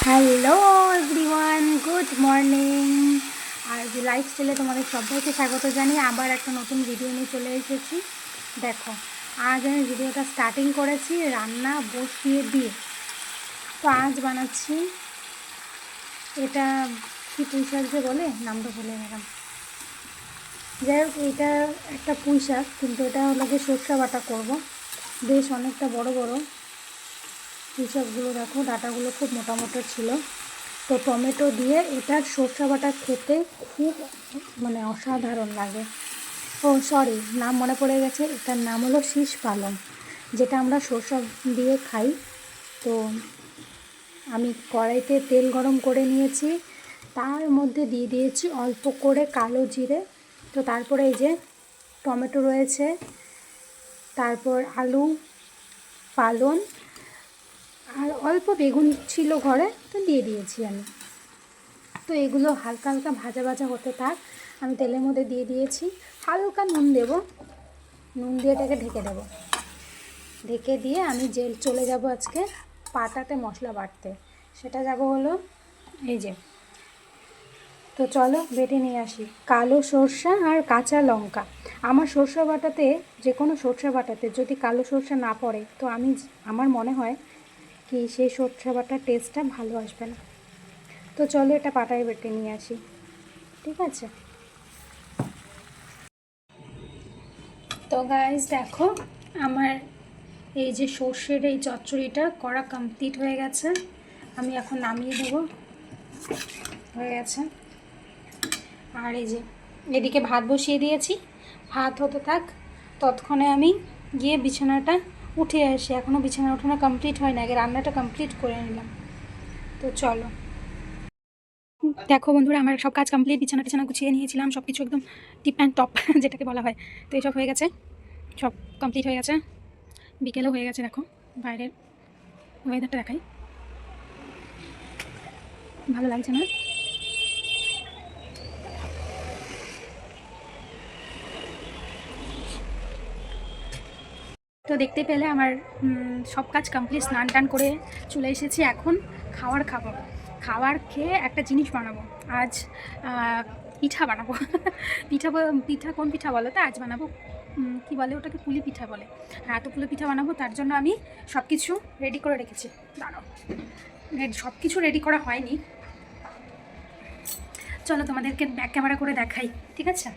Hello everyone, good morning. আর লাইফস্টাইলে তোমাদের সবাইকে স্বাগত জানিয়ে আবার একটা নতুন ভিডিও নিয়ে চলে এসেছি। দেখো, আজ আমি ভিডিওটা স্টার্টিং করেছি রান্না বসিয়ে দিয়ে। তো আজ বানাচ্ছি এটা কি পুঁই শাক যে বলে, নামটা ভুলে গেলাম। যাই হোক, এটা একটা পুঁই শাক, কিন্তু এটা হলো যে সরষে বাটা করবো। বেশ অনেকটা বড় বড় পুঁই শাকগুলো, দেখো ডাঁটাগুলো খুব মোটা মোটা ছিল। তো টমেটো দিয়ে এটার সরষে বাটা খেতে খুব অসাধারণ লাগে। ও সরি, নাম মনে পড়ে গেছে, এটার নাম হলো শীষ পালং, যেটা আমরা সরষে দিয়ে খাই। তো আমি কড়াইতে তেল গরম করে নিয়েছি, তার মধ্যে দিয়ে দিয়েছি অল্প করে কালো জিরে। তো তারপরে এই যে টমেটো রয়েছে, তারপর আলু, পালং, আর অল্প বেগুন ছিল ঘরে, তো দিয়ে দিয়েছি আমি। তো এগুলো হালকা হালকা ভাজা ভাজা হতে থাক। আমি তেলের মধ্যে দিয়ে দিয়েছি, হালকা নুন দেব, নুন দিয়ে এটাকে ঢেকে দেব। ঢেকে দিয়ে আমি যে চলে যাব আজকে পাটাতে মশলা বাটতে। সেটা যাব হলো এই যে, তো চলো বেটে নিয়ে আসি। কালো সরষা আর কাঁচা লঙ্কা। আমার সরষে বাটাতে, যে কোনো সরষে বাটাতে যদি কালো সরষা না পড়ে, তো আমার মনে হয় কি সেই সরষে বাটার টেস্টটা ভালো আসবে না। তো চলো এটা পাটায় বেটে নিয়ে আসি, ঠিক আছে? তো গাইস দেখো, আমার এই যে সর্ষের এই চচ্চড়িটা করা কমপ্লিট হয়ে গেছে। আমি এখন নামিয়ে দেবো, হয়ে গেছে। আর এই যে এদিকে ভাত বসিয়ে দিয়েছি, ভাত হতে থাক, ততক্ষণে আমি গিয়ে বিছানাটা উঠে আসি। এখনও বিছানা ওঠানো কমপ্লিট হয় না, আগে রান্নাটা কমপ্লিট করে নিলাম। তো চলো। দেখো বন্ধুরা, আমার সব কাজ কমপ্লিট, বিছানা টিছানা গুছিয়ে নিয়েছিলাম, সব কিছু একদম টিপ অ্যান্ড টপ যেটাকে বলা হয়। তো এইসব হয়ে গেছে, সব কমপ্লিট হয়ে গেছে, বিকেলও হয়ে গেছে। দেখো বাইরের ওয়েদারটা দেখাই, ভালো লাগছে না? তো দেখতে পেলে আমার সব কাজ কমপ্লিট, স্নান টান করে চলে এসেছি। এখন খাবো। খাবার খেয়ে একটা জিনিস বানাবো আজ, পিঠা বানাবো। পিঠা কোন পিঠা বলো তো? আজ বানাবো কি বলে ওটাকে, পুলি পিঠা বলে। হ্যাঁ, তো পুলি পিঠা বানাবো, তার জন্য আমি সব কিছু রেডি করে রেখেছি। দাঁড়াও, সব কিছু রেডি করা হয়নি, চলো তোমাদেরকে ব্যাক ক্যামেরা করে দেখাই, ঠিক আছে?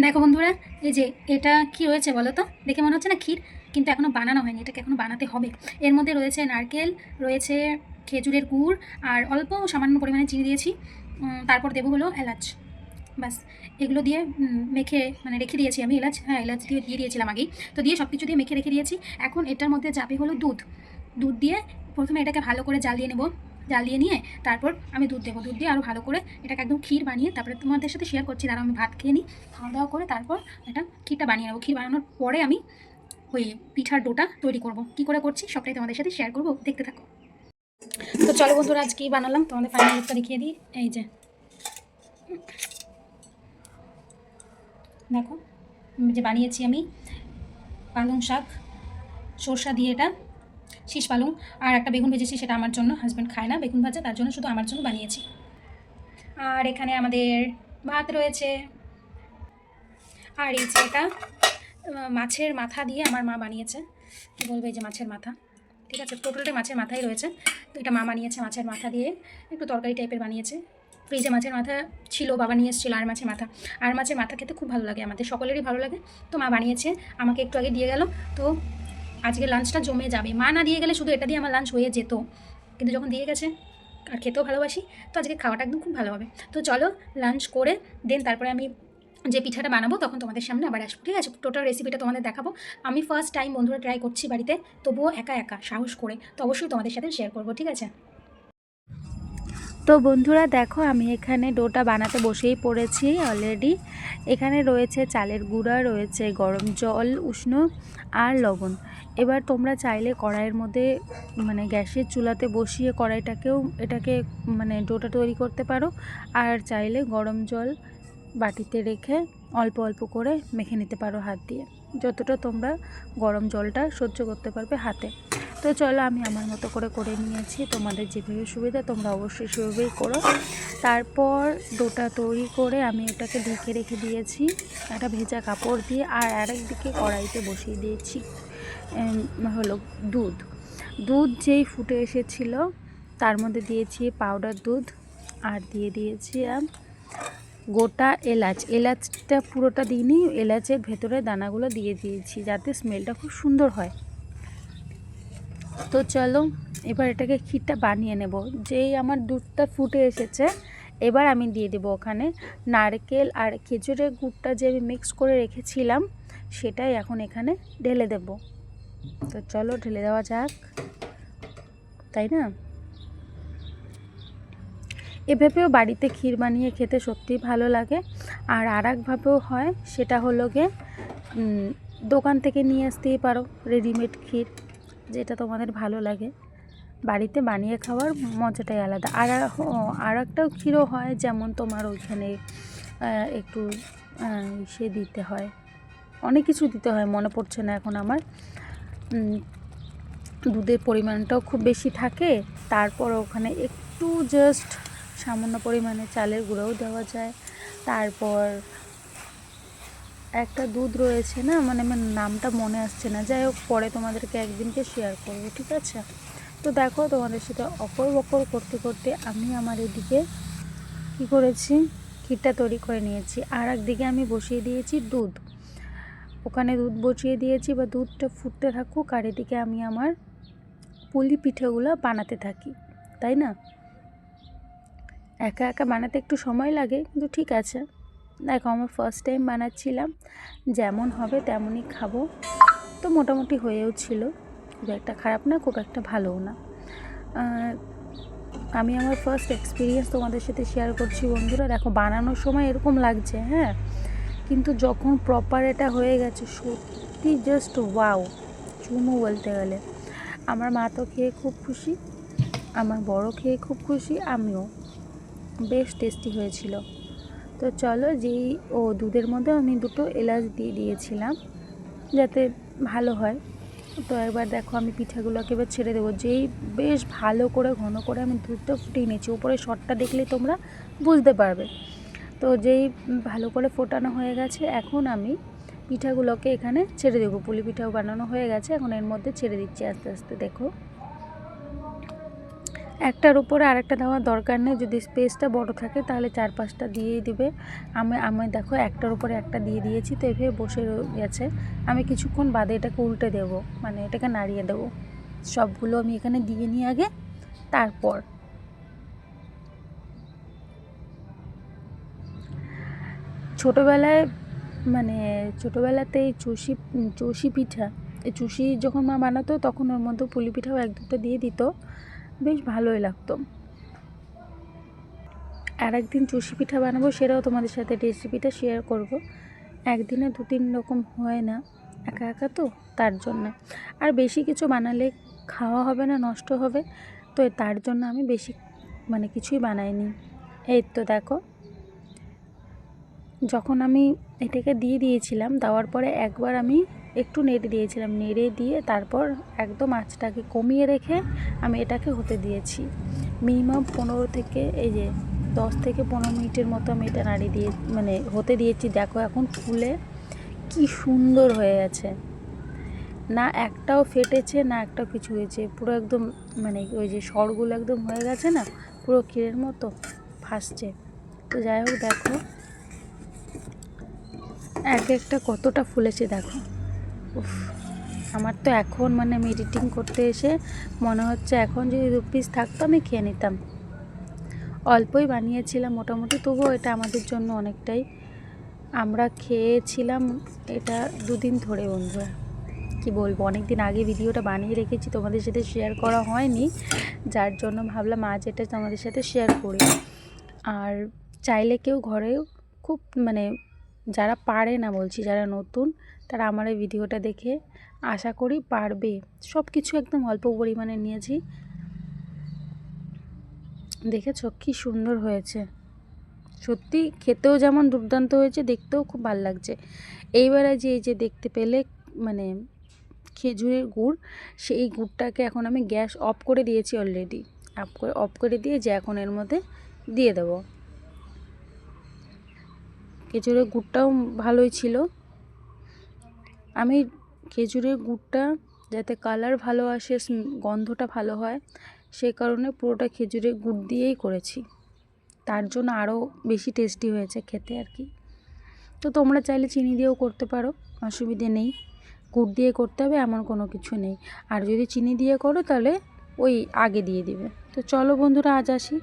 দেখো বন্ধুরা, এই যে এটা কি রয়েছে বলো তো? দেখে মনে হচ্ছে না ক্ষীর, কিন্তু এখনও বানানো হয়নি, এটাকে এখনও বানাতে হবে। এর মধ্যে রয়েছে নারকেল, রয়েছে খেজুরের গুড়, আর অল্প সামান্য পরিমাণে চিনি দিয়েছি। তারপর দেবো হলো এলাচ, বাস। এগুলো দিয়ে মেখে রেখে দিয়েছি আমি। এলাচ দিয়ে দিয়েছিলাম আগেই। তো দিয়ে সব কিছু দিয়ে মেখে রেখে দিয়েছি। এখন এটার মধ্যে যাবে হলো দুধ দিয়ে প্রথমে এটাকে ভালো করে জ্বালিয়ে নেব। জ্বালিয়ে নিয়ে তারপর আমি দুধ দেবো। দুধ দিয়ে আরও ভালো করে এটাকে একদম ক্ষীর বানিয়ে, তারপরে তোমাদের সাথে শেয়ার করছি। তারা আমি ভাত খেয়ে নিই, খাওয়া দাওয়া করে তারপর এটা ক্ষীরটা বানিয়ে নেবো। ক্ষীর বানানোর পরে আমি ওই পিঠার ডোটা তৈরি করব। কী করে করছি সবটাই তোমাদের সাথে শেয়ার করবো, দেখতে থাকো। তো চলো বন্ধুরা, আজ কী বানালাম তোমাদের ফাইনাল লুকটা দেখিয়ে দিই। এই যে দেখো, যে বানিয়েছি আমি পালং শাক সরষা দিয়ে, এটা শীষ পালং। আর একটা বেগুন ভেজেছি, সেটা আমার জন্য, হাজব্যান্ড খায় না বেগুন ভাজা, তার জন্য শুধু আমার জন্য বানিয়েছি। আর এখানে আমাদের ভাত রয়েছে। আর এই যে এটা মাছের মাথা দিয়ে আমার মা বানিয়েছে। কী বলবো, এই যে মাছের মাথা, ঠিক আছে, টোটালটা মাছের মাথাই রয়েছে। তো এটা মা বানিয়েছে, মাছের মাথা দিয়ে একটু তরকারি টাইপের বানিয়েছে। ফ্রিজে মাছের মাথা ছিল, বাবা নিয়ে এসেছিলো আর মাছের মাথা। আর মাছের মাথা খেতে খুব ভালো লাগে, আমাদের সকলেরই ভালো লাগে। তো মা বানিয়েছে, আমাকে একটু আগে দিয়ে গেল। তো আজকে লাঞ্চটা জমে যাবে। মা না দিয়ে গেলে শুধু এটা দিয়ে আমার লাঞ্চ হয়ে যেত, কিন্তু যখন দিয়ে গেছে, আর খেতেও ভালোবাসি, তো আজকে খাওয়াটা একদম খুব ভালো হবে। তো চলো লাঞ্চ করে দেন তারপরে আমি যে পিঠাটা বানাবো তখন তোমাদের সামনে আবার আসবো, ঠিক আছে? টোটাল রেসিপিটা তোমাদের দেখাবো। আমি ফার্স্ট টাইম বন্ধুরা ট্রাই করছি বাড়িতে, তবুও একা একা সাহস করে, তো অবশ্যই তোমাদের সাথে শেয়ার করবো, ঠিক আছে? তো বন্ধুরা দেখো, আমি এখানে ডোটা বানাতে বসেই পড়েছি অলরেডি। এখানে রয়েছে চালের গুঁড়া, রয়েছে গরম জল উষ্ণ, আর লবণ। এবার তোমরা চাইলে কড়াইয়ের মধ্যে গ্যাসের চুলাতে বসিয়ে এটাকে ডোটা তৈরি করতে পারো। আর চাইলে গরম জল বাটিতে রেখে অল্প অল্প করে মেখে নিতে পারো হাত দিয়ে, যতটা তোমরা গরম জলটা সহ্য করতে পারবে হাতে। তো তো চলো আমি আমার মতো করে নিয়েছি। তোমাদের যেভাবে সুবিধা তোমরা অবশ্যই সেভাবেই করো। তারপর ডোটা তৈরি করে আমি ওটাকে ঢেকে রেখে দিয়েছি একটা ভেজা কাপড় দিয়ে। আর আরেকদিকে কড়াইতে বসিয়ে দিয়েছি হলো দুধ যেই ফুটে এসেছিলো তার মধ্যে দিয়েছি পাউডার দুধ আর দিয়ে দিয়েছি গোটা এলাচটা পুরোটা দিইনি, এলাচের ভেতরে দানাগুলো দিয়ে দিয়েছি যাতে স্মেলটা খুব সুন্দর হয়। তো চলো এবার এটাকে ক্ষীরটা বানিয়ে নেব। যেই আমার দুধটা ফুটে এসেছে এবার আমি দিয়ে দেবো ওখানে নারকেল আর খেজুরের গুড়টা যে আমি মিক্স করে রেখেছিলাম সেটাই এখন এখানে ঢেলে দেব। তো চলো ঢেলে দেওয়া যাক, তাই না? এভাবেও বাড়িতে ক্ষীর বানিয়ে খেতে সত্যিই ভালো লাগে। আর আরেকভাবেও হয়, সেটা হলো গিয়ে দোকান থেকে নিয়ে আসতেই পারো রেডিমেড ক্ষীর, যেটা তোমাদের ভালো লাগে। বাড়িতে বানিয়ে খাওয়ার মজাটাই আলাদা। আর একটাও ক্ষীরও হয়, যেমন তোমার ওইখানে একটু সে দিতে হয়, অনেক কিছু দিতে হয়, মনে পড়ছে না এখন আমার। দুধের পরিমাণটাও খুব বেশি থাকে, তারপর ওখানে একটু জাস্ট সামান্য পরিমাণে চালের গুঁড়োও দেওয়া যায়। তারপর একটা দুধ রয়েছে না, মানে আমার নামটা মনে আসছে না, যাই হোক পরে তোমাদেরকে একদিনকে শেয়ার করবো, ঠিক আছে? তো দেখো তোমাদের সাথে অপর করতে করতে আমি আমার এদিকে কী করেছি, ক্ষীরটা তৈরি করে নিয়েছি। আর একদিকে আমি বসিয়ে দিয়েছি দুধ, ওখানে দুধ বসিয়ে দিয়েছি, বা দুধটা ফুটতে থাকুক আর এদিকে আমি আমার পুলি পিঠেগুলো বানাতে থাকি, তাই না? একা একা বানাতে একটু সময় লাগে, কিন্তু ঠিক আছে। দেখো আমার ফার্স্ট টাইম বানাচ্ছিলাম, যেমন হবে তেমনই খাবো। তো মোটামুটি হয়েও ছিল, খুব একটা খারাপ না, খুব একটা ভালোও না। আমি আমার ফার্স্ট এক্সপিরিয়েন্স তোমাদের সাথে শেয়ার করছি বন্ধুরা। দেখো বানানোর সময় এরকম লাগছে, হ্যাঁ, কিন্তু যখন প্রপার এটা হয়ে গেছে সত্যি জাস্ট ওয়াও, চুমু বলতে গেলে। আমার মা তো খেয়ে খুব খুশি, আমার বড় খেয়ে খুব খুশি, আমিও। বেশ টেস্টি হয়েছিল। তো চলো দুধের মধ্যে আমি 2টো এলাচ দিয়ে দিয়েছিলাম যাতে ভালো হয়। তো এবার দেখো আমি পিঠাগুলোকে এবার ছেড়ে দেবো। যেই বেশ ভালো করে ঘন করে আমি দুধটা ফুটিয়ে নিয়েছি, উপরে শটটা দেখলেই তোমরা বুঝতে পারবে। তো যেই ভালো করে ফোটানো হয়ে গেছে, এখন আমি পিঠাগুলোকে এখানে ছেড়ে দেবো। পুলি পিঠাও বানানো হয়ে গেছে, এখন এর মধ্যে ছেড়ে দিচ্ছি আস্তে আস্তে। দেখো একটার উপরে আরেকটা দেওয়ার দরকার নেই, যদি স্পেসটা বড় থাকে তাহলে 4-5টা দিয়েই দিবে। আমি দেখো একটার উপরে একটা দিয়ে দিয়েছি, তো এভাবে বসে গেছে। আমি কিছুক্ষণ বাদে এটাকে উল্টে দেব, মানে এটাকে নাড়িয়ে দেব। সবগুলো আমি এখানে দিয়ে নিই আগে, তারপর ছোটোবেলাতে এই চুষি পিঠা, এই চুষি যখন মা বানাতো তখন ওর মধ্যে পুলি পিঠাও 1-2টা দিয়ে দিত, বেশ ভালোই লাগতো। আর একদিন চুষি পিঠা বানাবো, সেটাও তোমাদের সাথে রেসিপিটা শেয়ার করব। একদিনে 2-3 রকম হয় না, একা একা তো, তার জন্য। আর বেশি কিছু বানালে খাওয়া হবে না, নষ্ট হবে, তো তার জন্য আমি বেশি কিছুই বানাইনি। এই তো দেখো, যখন আমি এটাকে দিয়ে দিয়েছিলাম, দেওয়ার পরে একবার আমি একটু নেড়ে দিয়েছিলাম, নেড়ে দিয়ে তারপর একদম আঁচটাকে কমিয়ে রেখে আমি এটাকে হতে দিয়েছি। মিনিমাম 10 থেকে 15 মিনিটের মতো আমি এটা হতে দিয়েছি। দেখো এখন ফুলে কি সুন্দর হয়ে গেছে, না একটাও ফেটেছে, না একটাও কিছু হয়েছে, পুরো একদম ওই যে সরগুলো একদম হয়ে গেছে না, পুরো ক্ষীরের মতো ফাঁসছে। তো যাই হোক দেখো একটা কতটা ফুলেছে দেখো। উফ, আমার তো এখন আমি এডিটিং করতে এসে মনে হচ্ছে এখন যদি 2 পিস থাকতো আমি খেয়ে নিতাম। অল্পই বানিয়েছিলাম মোটামুটি, তবুও এটা আমাদের জন্য অনেকটাই। আমরা খেয়েছিলাম এটা 2 দিন ধরে বন্ধুরা। কি বলবো, অনেক দিন আগে ভিডিওটা বানিয়ে রেখেছি, তোমাদের সাথে শেয়ার করা হয়নি, যার জন্য ভাবলাম আজ এটা তোমাদের সাথে শেয়ার করি। আর চাইলে কেউ ঘরেও খুব যারা পারে না, বলছি যারা নতুন, তারা আমার এই ভিডিওটা দেখে আশা করি পারবে। সব কিছু একদম অল্প পরিমাণে নিয়েছি, দেখেছো কি সুন্দর হয়েছে, সত্যি খেতেও যেমন দুর্দান্ত হয়েছে, দেখতেও খুব ভালো লাগছে। এইবারে এই যে দেখতে পেলে খেজুরের গুড়, সেই গুড়টাকে এখন আমি গ্যাস অফ করে দিয়েছি অলরেডি। অফ করে দিয়ে যে এখন এর মধ্যে দিয়ে দেব। খেজুরের গুড়টাও ভালোই ছিল। আমি খেজুরের গুড়টা যাতে কালার ভালো আসে, গন্ধটা ভালো হয়, সেই কারণে পুরোটা খেজুরের গুড় দিয়েই করেছি। তার জন্য আরও বেশি টেস্টি হয়েছে খেতে আর কি। তো তোমরা চাইলে চিনি দিয়েও করতে পারো, অসুবিধে নেই। গুড় দিয়ে করতে হবে এমন কোনো কিছু নেই। আর যদি চিনি দিয়ে করো তাহলে ওই আগে দিয়ে দিবে। তো চলো বন্ধুরা, আজ আসি।